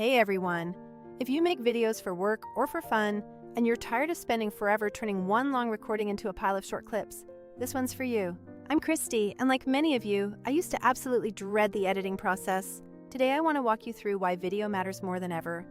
Hey everyone! If you make videos for work or for fun, and you're tired of spending forever turning one long recording into a pile of short clips, this one's for you. I'm Cristy, and like many of you, I used to absolutely dread the editing process. Today I want to walk you through why video matters more than ever,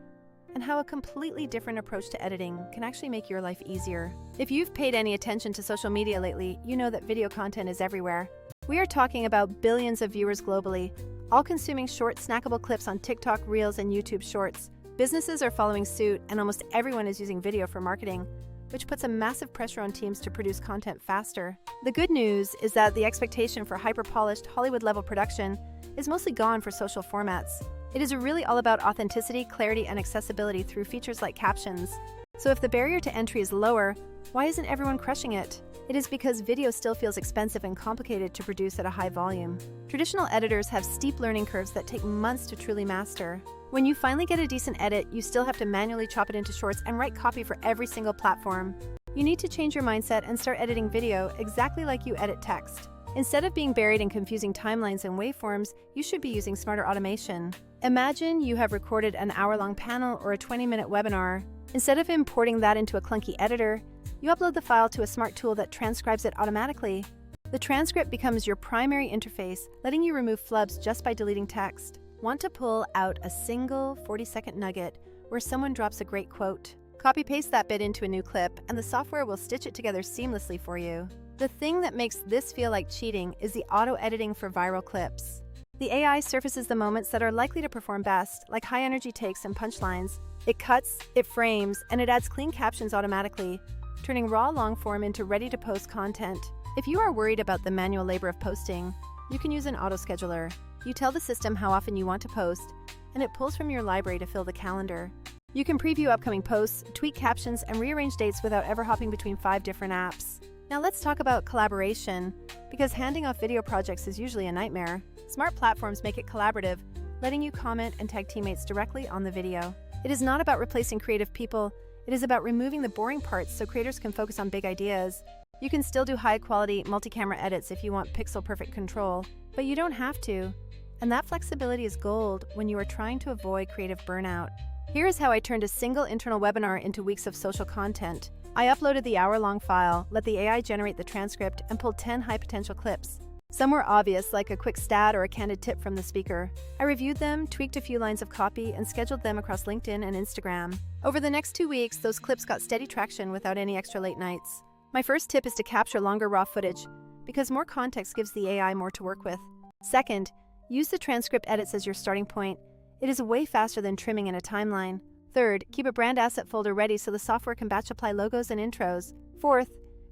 and how a completely different approach to editing can actually make your life easier. If you've paid any attention to social media lately, you know that video content is everywhere. We are talking about billions of viewers globally, all consuming short, snackable clips on TikTok, Reels, and YouTube Shorts. Businesses are following suit, and almost everyone is using video for marketing, which puts a massive pressure on teams to produce content faster. The good news is that the expectation for hyper-polished, Hollywood-level production is mostly gone for social formats. It is really all about authenticity, clarity, and accessibility through features like captions. So if the barrier to entry is lower, why isn't everyone crushing it? It is because video still feels expensive and complicated to produce at a high volume. Traditional editors have steep learning curves that take months to truly master. When you finally get a decent edit, you still have to manually chop it into shorts and write copy for every single platform. You need to change your mindset and start editing video exactly like you edit text. Instead of being buried in confusing timelines and waveforms, you should be using smarter automation. Imagine you have recorded an hour-long panel or a 20-minute webinar. Instead of importing that into a clunky editor, you upload the file to a smart tool that transcribes it automatically. The transcript becomes your primary interface, letting you remove flubs just by deleting text. Want to pull out a single 40-second nugget where someone drops a great quote? Copy-paste that bit into a new clip, and the software will stitch it together seamlessly for you. The thing that makes this feel like cheating is the auto-editing for viral clips. The AI surfaces the moments that are likely to perform best, like high-energy takes and punchlines. It cuts, it frames, and it adds clean captions automatically, turning raw long-form into ready-to-post content. If you are worried about the manual labor of posting, you can use an auto-scheduler. You tell the system how often you want to post, and it pulls from your library to fill the calendar. You can preview upcoming posts, tweak captions, and rearrange dates without ever hopping between 5 different apps. Now let's talk about collaboration, because handing off video projects is usually a nightmare. Smart platforms make it collaborative, letting you comment and tag teammates directly on the video. It is not about replacing creative people, it is about removing the boring parts so creators can focus on big ideas. You can still do high-quality, multi-camera edits if you want pixel-perfect control, but you don't have to. And that flexibility is gold when you are trying to avoid creative burnout. Here is how I turned a single internal webinar into weeks of social content. I uploaded the hour-long file, let the AI generate the transcript, and pulled 10 high-potential clips. Some were obvious, like a quick stat or a candid tip from the speaker. I reviewed them, tweaked a few lines of copy, and scheduled them across LinkedIn and Instagram. Over the next 2 weeks, those clips got steady traction without any extra late nights. My first tip is to capture longer raw footage, because more context gives the AI more to work with. Second, use the transcript edits as your starting point. It is way faster than trimming in a timeline. Third, keep a brand asset folder ready so the software can batch apply logos and intros. Fourth,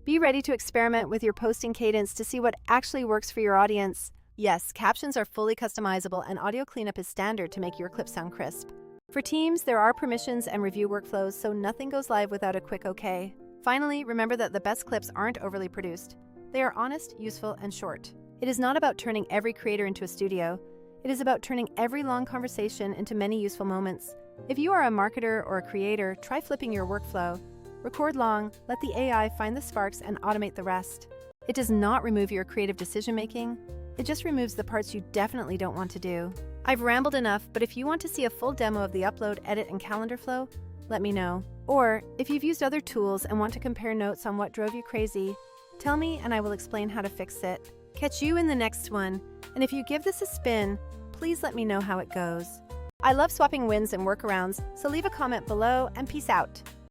be ready to experiment with your posting cadence to see what actually works for your audience. Yes, captions are fully customizable, and audio cleanup is standard to make your clip sound crisp. For teams, there are permissions and review workflows, so nothing goes live without a quick OK. Finally, remember that the best clips aren't overly produced. They are honest, useful, and short. It is not about turning every creator into a studio. It is about turning every long conversation into many useful moments. If you are a marketer or a creator, try flipping your workflow. Record long, let the AI find the sparks, and automate the rest. It does not remove your creative decision-making. It just removes the parts you definitely don't want to do. I've rambled enough, but if you want to see a full demo of the upload, edit, and calendar flow, let me know. Or, if you've used other tools and want to compare notes on what drove you crazy, tell me and I will explain how to fix it. Catch you in the next one, and if you give this a spin, please let me know how it goes. I love swapping wins and workarounds, so leave a comment below and peace out.